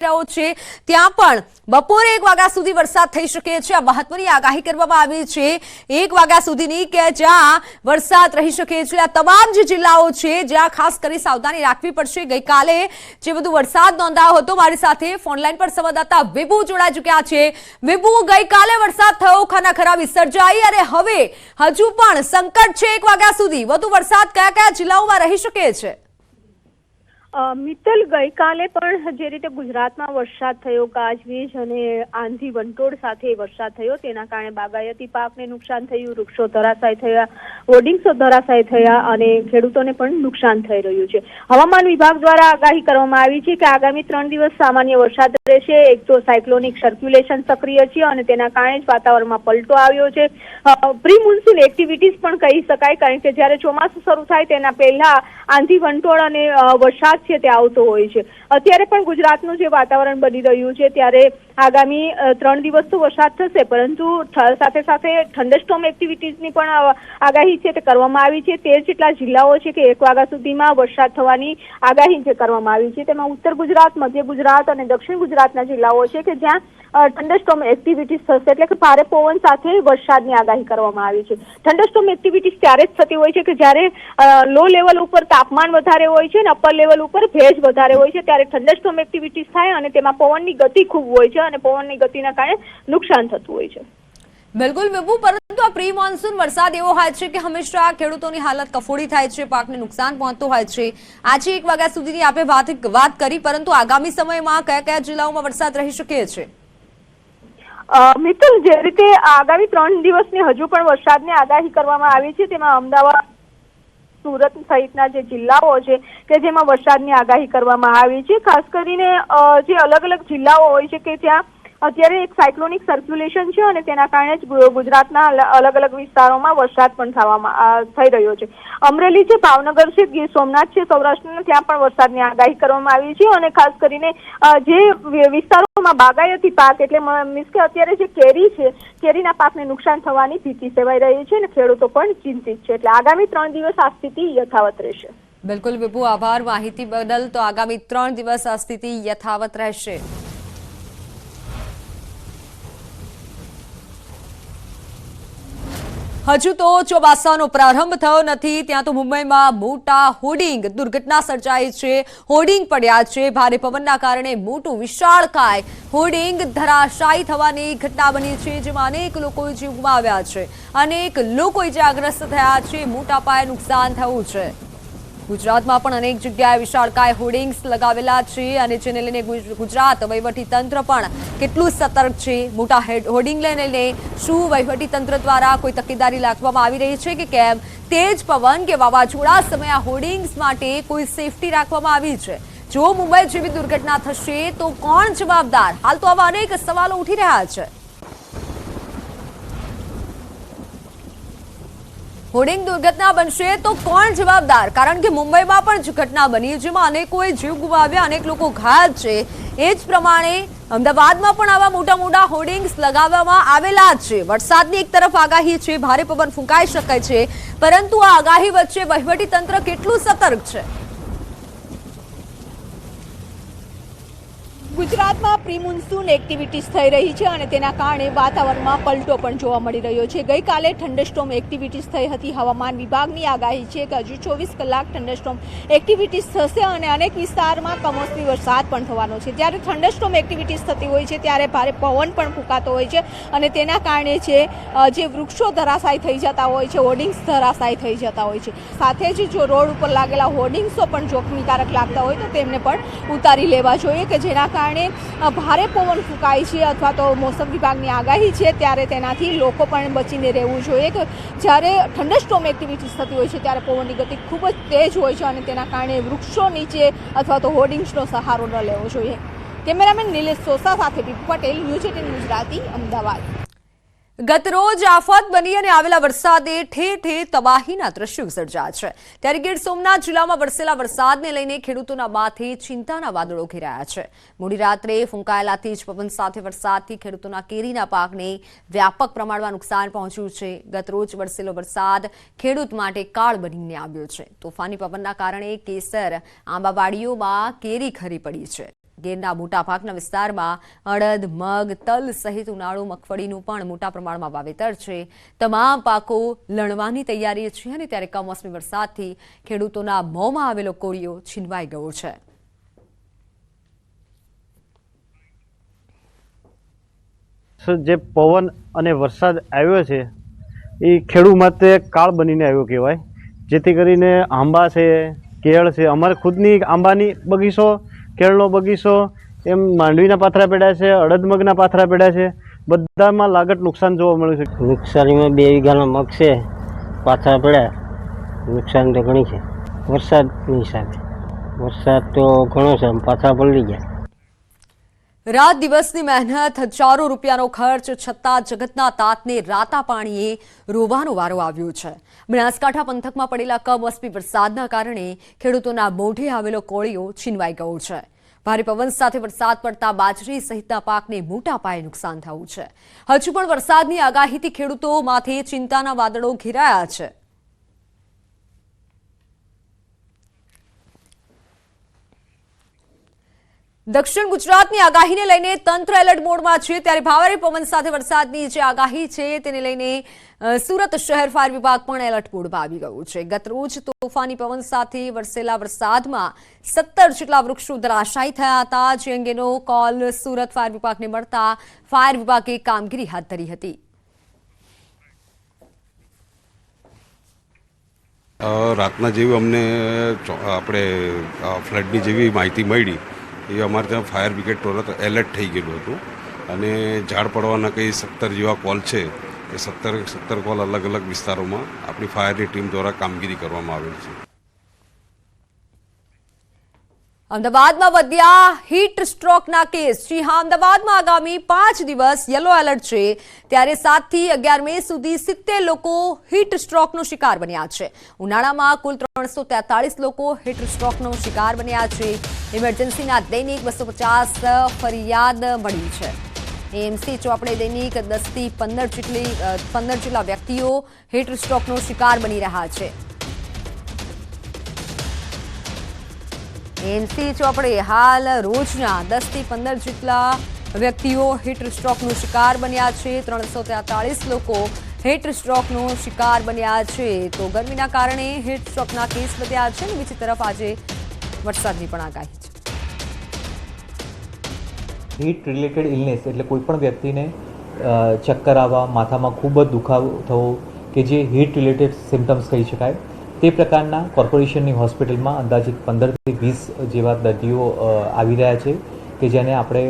ત્યાં પણ બપોરે 1 વાગ્યા સુધી વરસાદ થઈ શકે છે। આ મહત્વની આગાહી કરવામાં આવી છે 1 વાગ્યા સુધીની કે જ્યાં વરસાદ રહી શકે છે। આ તમામ જે જિલ્લાઓ છે જ્યાં ખાસ કરી સાવધાની રાખવી પડશે। ગઈકાલે જે બધું વરસાદ નોંધાયો હતો, મારી સાથે ફોનલાઈન પર સંવાદદાતા વિભુ જોડાઈ ચૂક્યા છે। વિભુ, ગઈકાલે વરસાદ થયો, ખાનાખરાબી સર્જાઈ અને હવે હજુ પણ સંકટ છે 1 વાગ્યા સુધી। વધુ વરસાદ કયા કયા જિલ્લાઓમાં રહી શકે છે? મિત્તલ, ગઈકાલે પણ જે રીતે ગુજરાતમાં વરસાદ થયો, ગાજવીજ અને આંધી વંટોળ સાથે વરસાદ થયો, તેના કારણે બાગાયતી પાકને નુકસાન થયું, વૃક્ષો ધરાશાયી થયા, હોર્ડિંગ્સો ધરાશાયી થયા અને ખેડૂતોને પણ નુકસાન થઈ રહ્યું છે। હવામાન વિભાગ દ્વારા આગાહી કરવામાં આવી છે કે આગામી 3 દિવસ સામાન્ય વરસાદ રહેશે। એક તો સાયક્લોનિક સર્ક્યુલેશન સક્રિય છે અને તેના કારણે જ વાતાવરણમાં પલટો આવ્યો છે। પ્રી મોન્સૂન એક્ટિવિટીઝ પણ કહી શકાય, કારણ કે જ્યારે ચોમાસું શરૂ થાય તેના પહેલા આંધી વંટોળ અને વરસાદ છે તે આવતો હોય છે। અત્યારે પણ ગુજરાતનું જે વાતાવરણ બની રહ્યું છે ત્યારે આગામી 3 દિવસ તો વરસાદ થશે, પરંતુ સાથે સાથે થંડરસ્ટોર્મ એક્ટિવિટીઝની પણ આગાહી છે તે કરવામાં આવી છે। 13 જેટલા જિલ્લાઓ છે કે 1 વાગ્યા સુધીમાં વરસાદ થવાની આગાહી જે કરવામાં આવી છે, તેમાં ઉત્તર ગુજરાત, મધ્ય ગુજરાત અને દક્ષિણ ગુજરાતના જિલ્લાઓ છે કે જ્યાં થંડરસ્ટોર્મ એક્ટિવિટીઝ થશે, એટલે કે ભારે પવન સાથે વરસાદની આગાહી કરવામાં આવી છે। થંડરસ્ટોર્મ એક્ટિવિટીઝ ત્યારે જ થતી હોય છે કે જ્યારે લો લેવલ ઉપર તાપમાન વધારે હોય છે અને અપર લેવલ ઉપર ભેજ વધારે હોય છે, ત્યારે થંડરસ્ટોર્મ એક્ટિવિટીઝ થાય અને તેમાં પવનની ગતિ ખૂબ હોય છે અને પવનની ગતિના કારણે નુકસાન થતું હોય છે। બિલકુલ વિભુ, પરંતુ આ પ્રી મોન્સૂન વરસાદ એવો હોય છે કે હંમેશા ખેડૂતોની હાલત કફોડી થાય છે, પાકને નુકસાન પહોંચતું હોય છે। આજે 1 વાગ્યા સુધીની આપણે વાત કરી, પરંતુ આગામી સમયમાં કયા કયા જિલ્લાઓમાં વરસાદ રહી શકે છે? મિત્તલ, જે રીતે આગામી 3 દિવસની હજુ પણ વરસાદની આગાહી કરવામાં આવી છે, તેમાં અમદાવાદ, સુરત સહિતના જે જિલ્લાઓ છે કે જેમાં વરસાદની આગાહી કરવામાં આવી છે। ખાસ કરીને જે અલગ અલગ જિલ્લાઓ હોય છે કે ત્યાં અત્યારે એક સાયક્લોનિક સર્ક્યુલેશન છે અને તેના કારણે જ ગુજરાતના અલગ અલગ વિસ્તારોમાં વરસાદ પણ થઈ રહ્યો છે। અમરેલી છે, ભાવનગર છે, ગીર સોમનાથ છે, સૌરાષ્ટ્રના ત્યાં પણ વરસાદની આગાહી કરવામાં આવી છે અને ખાસ કરીને જે વિસ્તારોમાં બાગાયતી પાક એટલે મીન્સ કે અત્યારે જે કેરી છે, કેરીના પાકને નુકસાન થવાની ભીતિ સેવાઈ રહી છે અને ખેડૂતો પણ ચિંતિત છે, એટલે આગામી 3 દિવસ આ સ્થિતિ યથાવત રહેશે। બિલકુલ વિભુ, આભાર માહિતી બદલ। તો આગામી 3 દિવસ આ સ્થિતિ યથાવત રહેશે। હજુ તો ચોમાસાનો પ્રારંભ થયો નથી, ત્યાં તો મુંબઈમાં મોટા હોર્ડિંગ દુર્ઘટના સર્જાઈ છે। હોર્ડિંગ પડ્યા છે, ભારે પવનના કારણે મોટું વિશાળકાય હોર્ડિંગ ધરાશાયી થવાની ઘટના બની છે, જેમાં અનેક લોકોએ જીવ ગુમાવ્યા છે, અનેક લોકો ઇજાગ્રસ્ત થયા છે, મોટા પાયે નુકસાન થયું છે। ગુજરાતમાં પણ અનેક જગ્યાએ વિશાળકાય હોર્ડિંગ્સ લગાવેલા છે અને જેને લઈને ગુજરાત વહીવટીતંત્ર પણ કેટલું સતર્ક છે। મોટા હોર્ડિંગને લઈને શું વહીવટીતંત્ર દ્વારા કોઈ તકેદારી રાખવામાં આવી રહી છે કે કેમ? તેજ પવન કે વાવાઝોડા સમયે આ હોર્ડિંગ્સ માટે કોઈ સેફટી રાખવામાં આવી છે? જો મુંબઈ જેવી દુર્ઘટના થશે તો કોણ જવાબદાર? હાલ તો આવા અનેક સવાલો ઉઠી રહ્યા છે। હોર્ડિંગ દુર્ઘટના બનશે તો કોણ જવાબદાર? કારણ કે મુંબઈમાં પણ ઘટના બની જેમાં અનેકોએ જીવ ગુમાવ્યા, અનેક લોકો ઘાયલ છે। એ જ પ્રમાણે અમદાવાદમાં પણ આવા મોટા મોટા હોર્ડિંગ્સ લગાવવામાં આવેલા છે। વરસાદની એક તરફ આગાહી છે, ભારે પવન ફૂંકાઈ શકે છે, પરંતુ આ આગાહી વચ્ચે વહીવટીતંત્ર કેટલું સતર્ક છે? ગુજરાતમાં પ્રી મોન્સૂન એક્ટિવિટીઝ થઈ રહી છે અને તેના કારણે વાતાવરણમાં પલટો પણ જોવા મળી રહ્યો છે। ગઈકાલે થંડરસ્ટોર્મ એક્ટિવિટીઝ થઈ હતી। હવામાન વિભાગની આગાહી છે કે હજુ 24 કલાક થંડરસ્ટોર્મ એક્ટિવિટીઝ થશે અને અનેક વિસ્તારમાં કમોસમી વરસાદ પણ થવાનો છે। જ્યારે થંડરસ્ટોર્મ એક્ટિવિટીઝ થતી હોય છે ત્યારે ભારે પવન પણ ફૂંકાતો હોય છે અને તેના કારણે જે વૃક્ષો ધરાશાયી થઈ જતા હોય છે, હોર્ડિંગ્સ ધરાશાયી થઈ જતા હોય છે। સાથે જ જો રોડ ઉપર લાગેલા હોર્ડિંગ્સો પણ જોખમીકારક લાગતા હોય તો તેમને પણ ઉતારી લેવા જોઈએ, કે જેના કારણે ભારે પવન ફૂંકાય છે અથવા તો મોસમ વિભાગની આગાહી છે ત્યારે તેનાથી લોકો પણ બચીને રહેવું જોઈએ, કે જ્યારે થંડરસ્ટોર્મ એક્ટિવિટીઝ થતી હોય છે ત્યારે પવનની ગતિ ખૂબ જ તેજ હોય છે અને તેના કારણે વૃક્ષો નીચે અથવા તો હોર્ડિંગ્સનો સહારો ન લેવો જોઈએ। કેમેરામેન નિલેશ સોસા સાથે વિપુ પટેલ, ન્યૂઝ 18 ગુજરાતી, અમદાવાદ। ગતરોજ આફત બની અને આવેલા વરસાદે ઠેર ઠેર તબાહીના દ્રશ્યો સર્જાયા છે, ત્યારે ગીર સોમનાથ જિલ્લામાં વરસેલા વરસાદને લઈને ખેડૂતોના માથે ચિંતાના વાદળો ઘેરાયા છે। મોડી રાત્રે ફૂંકાયેલા તેજ પવન સાથે વરસાદથી ખેડૂતોના કેરીના પાકને વ્યાપક પ્રમાણમાં નુકસાન પહોંચ્યું છે। ગતરોજ વરસેલો વરસાદ ખેડૂત માટે કાળ બનીને આવ્યો છે। તોફાની પવનના કારણે કેસર આંબાવાડીઓમાં કેરી ખરી પડી છે। ગીરના મોટાભાગના વિસ્તારમાં અડદ, મગ, તલ સહિત ઉનાળુ મગફળીનું પણ મોટા પ્રમાણમાં વાવેતર છે. તમામ પાકો લણવાની તૈયારી છે અને ત્યારે કમોસમી વરસાદથી ખેડૂતોના મોંમાં આવેલો કોળિયો છીનવાઈ ગયો છે. જે પવન અને વરસાદ આવ્યો છે એ ખેડૂત માટે કાળ બનીને આવ્યો કહેવાય. જેથી કરીને આંબા છે, કેળ છે, અમારે ખુદની આંબાની બગીચો, કેળનો બગીચો, એમ માંડવીના પાથરા પડ્યા છે, અડદ મગના પાથરા પડ્યા છે, બધામાં લાગત નુકસાન જોવા મળ્યું છે. નુકસાનીમાં 2 વીઘાના મગ છે, પાથરા પડ્યા. નુકસાન તો ઘણી છે વરસાદની હિસાબે. વરસાદ તો ઘણો છે, પાથરા પલળી ગયા. રાત દિવસની મહેનત, હજારો રૂપિયાનો ખર્ચ છતાં જગતના તાતને રાતા પાણીએ રોવાનો વારો આવ્યો છે. બનાસકાંઠા પંથકમાં પડેલા કમોસમી વરસાદના કારણે ખેડૂતોના મોઢે આવેલો કોળિયો છીનવાઈ ગયો છે. ભારે પવન સાથે વરસાદ પડતા બાજરી સહિતના પાકને મોટા પાયે નુકસાન થયું છે. હજુ પણ વરસાદની આગાહીથી ખેડૂતો માથે ચિંતાના વાદળો ઘેરાયા છે. દક્ષિણ ગુજરાતની આગાહીને લઈને તંત્ર એલર્ટ મોડમાં છે. ત્યારે ભારે પવન સાથે વરસાદની જે આગાહી છે તેને લઈને સુરત શહેર ફાયર વિભાગ પણ એલર્ટ મોડમાં આવી ગયું છે. ગતરોજ તોફાની પવન સાથે વરસેલા વરસાદમાં 17 જેટલા વૃક્ષો ધરાશાયી થયા હતા. જે અંગેનો કોલ સુરત ફાયર વિભાગને મળતા ફાયર વિભાગે કામગીરી હાથ ધરી હતી. રાતના જેવી અમને આપણે ફ્લડની જેવી માહિતી મળી એ અમારે ત્યાં ફાયર બ્રિગેડ તરત એલર્ટ થઈ ગયેલું હતું અને ઝાડ પડવાના કંઈ 17 જેવા કોલ છે. એ 17 કોલ અલગ અલગ વિસ્તારોમાં આપણી ફાયરની ટીમ દ્વારા કામગીરી કરવામાં આવેલ છે. અમદાવાદમાં વધ્યા હીટ સ્ટ્રોકના કેસ. જી હા, અમદાવાદમાં આગામી 5 દિવસ યલો એલર્ટ છે. ત્યારે 7 થી 11 મે સુધી 70 લોકો હીટ સ્ટ્રોકનો શિકાર બન્યા છે. ઉનાળામાં કુલ 343 લોકો હીટ સ્ટ્રોકનો શિકાર બન્યા છે. ઇમરજન્સીના દૈનિક 250 ફરિયાદ મળી છે. એએમસી ચોપડે દૈનિક 10 થી 15 જેટલા વ્યક્તિઓ હીટ સ્ટ્રોકનો શિકાર બની રહ્યા છે. એએમસી ચોપડે હાલ રોજના 10 થી 15 જેટલા વ્યક્તિઓ હીટ સ્ટ્રોકનો શિકાર બન્યા છે. 343 લોકો હીટ સ્ટ્રોકનો શિકાર બન્યા છે. તો ગરમીના કારણે હીટ સ્ટ્રોકના કેસ વધ્યા છે અને બીજી તરફ આજે વરસાદની પણ આગાહી છે. હીટ રિલેટેડ ઇલનેસ એટલે કોઈ પણ વ્યક્તિને ચક્કર આવવા, માથામાં ખૂબ જ દુખાવો થવો કે જે હીટ રિલેટેડ સિમ્ટમ્સ કહી શકાય તે પ્રકારના કોર્પોરેશનની હોસ્પિટલમાં અંદાજિત 15 થી 20 જેવા દર્દીઓ આવી રહ્યા છે કે જેને આપણે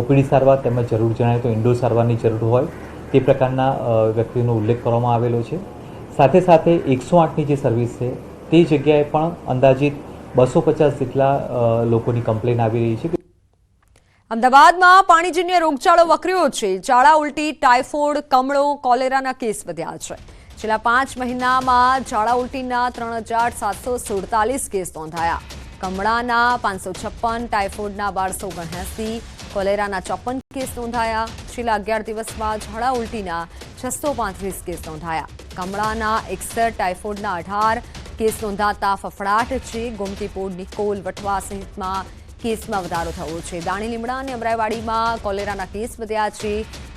ઓપીડી સારવાર તેમજ જરૂર જણાય તો ઇન્ડોર સારવારની જરૂર હોય તે પ્રકારના વ્યક્તિનો ઉલ્લેખ કરવામાં આવેલો છે. સાથે સાથે 108ની જે સર્વિસ છે તે જગ્યાએ પણ અંદાજિત 250 જેટલા લોકોની કમ્પ્લેન આવી રહી છે. અમદાવાદમાં પાણીજન્ય રોગચાળો વકર્યો છે. ઝાડા ઉલટી, ટાઇફોઇડ, કમળો, કોલેરાના કેસ વધ્યા છે. છેલ્લા 5 મહિનામાં ઝાડા ઉલટીના 3747 કેસ નોંધાયા. કમળાના 556, ટાઇફોઇડના 1279, કોલેરાના 54 કેસ નોંધાયા. છેલ્લા 11 દિવસમાં ઝાડા ઉલટીના 635 કેસ નોંધાયા. કમળાના 61, ટાઇફોઇડના 18 કેસ નોંધાતા ફફડાટ છે. ગોમતીપોળ, નિકોલ, વટવા સહિતમાં કેસમાં વધારો થયો છે. દાણી લીમડા અને અમરાઈવાડીમાં કોલેરાના કેસ વધ્યા છે.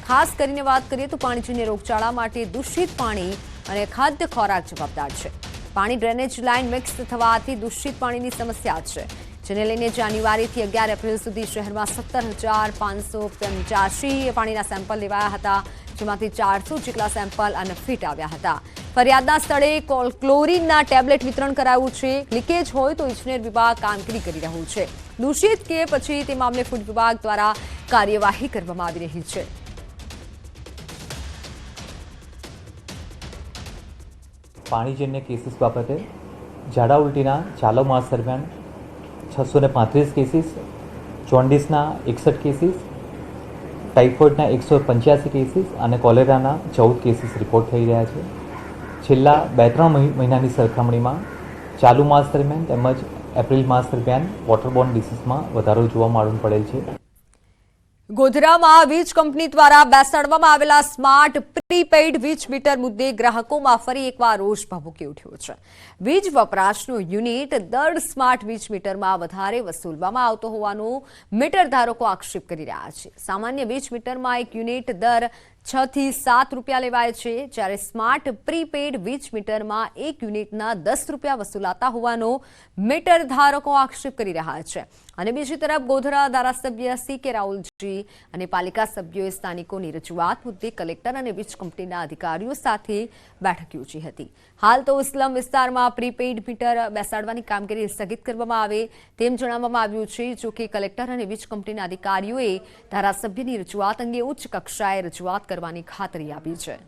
ખાસ કરીને વાત કરીએ તો પાણીજન્ય રોગચાળા માટે દૂષિત પાણી અને ખાદ્ય ખોરાક જવાબદાર છે. પાણી ડ્રેનેજ લાઇન મિક્સ થવાથી દૂષિત પાણીની સમસ્યા છે. જેને લઈને જાન્યુઆરીથી 11 એપ્રિલ સુધી શહેરમાં 17,585 પાણીના સેમ્પલ લેવાયા હતા. જેમાંથી 400 જેટલા સેમ્પલ અનફિટ આવ્યા હતા. ફરિયાદના સ્થળે ક્લોરીનના ટેબ્લેટ વિતરણ કરાયું છે. લીકેજ હોય તો ઇજનેર વિભાગ કામગીરી કરી રહ્યું છે. દૂષિત કે પછી તે મામલે ફૂડ વિભાગ દ્વારા કાર્યવાહી કરવામાં આવી રહી છે. પાણીજન્ય કેસીસ બાબતે ઝાડા ઉલટીના ચાલુ માસ દરમિયાન 635 કેસીસ, જોન્ડિસના 61 કેસીસ, ટાઇફોઇડના 185 કેસીસ અને કોલેરાના 14 કેસીસ રિપોર્ટ થઈ રહ્યા છે. છેલ્લા 2-3 મહિનાની સરખામણીમાં ચાલુ માસ દરમિયાન તેમજ એપ્રિલ માસ દરમિયાન વોટરબોર્ન ડિસીઝમાં વધારો જોવા મળેલ છે. ગોધરામાં વીજ કંપની દ્વારા બેસાડવામાં આવેલા સ્માર્ટ પ્રીપેઇડ વીજ મીટર મુદ્દે ગ્રાહકોમાં ફરી એકવાર રોષ ભભૂકી ઉઠ્યો છે. વીજ વપરાશનું યુનિટ દર સ્માર્ટ વીજ મીટરમાં વધારે વસૂલવામાં આવતો હોવાનો મીટર ધારકો આક્ષેપ કરી રહ્યા છે. સામાન્ય વીજ મીટરમાં એક યુનિટ દર 6 થી 7 રૂપિયા લેવાય છે, જ્યારે સ્માર્ટ પ્રીપેઇડ વીજ મીટરમાં એક યુનિટના 10 રૂપિયા વસૂલાતા હોવાનો મીટર ધારકો આક્ષેપ કરી રહ્યા છે. અને બીજી તરફ ગોધરા ધારાસભ્ય CK રાહુલજી અને પાલિકા સભ્યોએ સ્થાનિકોની રજૂઆત મુદ્દે કલેક્ટર અને વીજ કંપનીના અધિકારીઓ સાથે બેઠક યોજી હતી. હાલ તો સ્લમ વિસ્તારમાં પ્રીપેઇડ મીટર બેસાડવાની કામગીરી સ્થગિત કરવામાં આવે તેમ જણાવવામાં આવ્યું છે. જો કે કલેક્ટર અને વીજ કંપનીના અધિકારીઓએ ધારાસભ્યની રજૂઆત અંગે ઉચ્ચ કક્ષાએ રજૂઆત કરવાની ખાતરી આપી છે.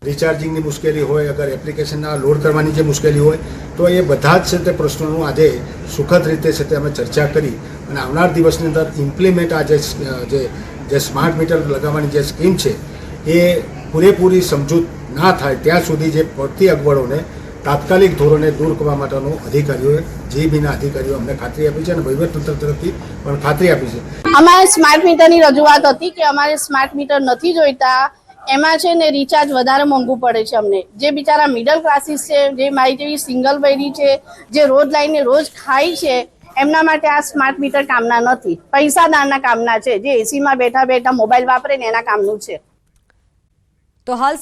રિચાર્જિંગની મુશ્કેલી હોય, અગર એપ્લિકેશનના લોડ કરવાની જે મુશ્કેલી હોય, તો એ બધા જ છે તે પ્રશ્નોનું આજે સુખદ રીતે છે તે અમે ચર્ચા કરી અને આવનાર દિવસની અંદર ઇમ્પ્લિમેન્ટ આ જે સ્માર્ટ મીટર લગાવવાની જે સ્કીમ છે એ પૂરેપૂરી સમજૂત ના થાય ત્યાં સુધી જે પડતી અગવડોને તાત્કાલિક ધોરણે દૂર કરવા માટેનો અધિકારીઓએ જીબીના અધિકારીઓ અમને ખાતરી આપી છે અને વહીવટતંત્ર તરફથી પણ ખાતરી આપી છે. અમારે સ્માર્ટ મીટરની રજૂઆત હતી કે અમારે સ્માર્ટ મીટર નથી જોઈતા. એમાં છે ને રિચાર્જ વધારે મોંઘું પડે છે અમને. જે બિચારા મિડલ ક્લાસીસ છે, જે મારી જેવી સિંગલ બૈરી છે, જે રોજ લાઈને રોજ ખાય છે, એમના માટે આ સ્માર્ટ મીટર કામના નથી. પૈસાદારના કામના છે, જે એસીમાં બેઠા બેઠા મોબાઈલ વાપરે ને એના કામનું છે. તો હાલ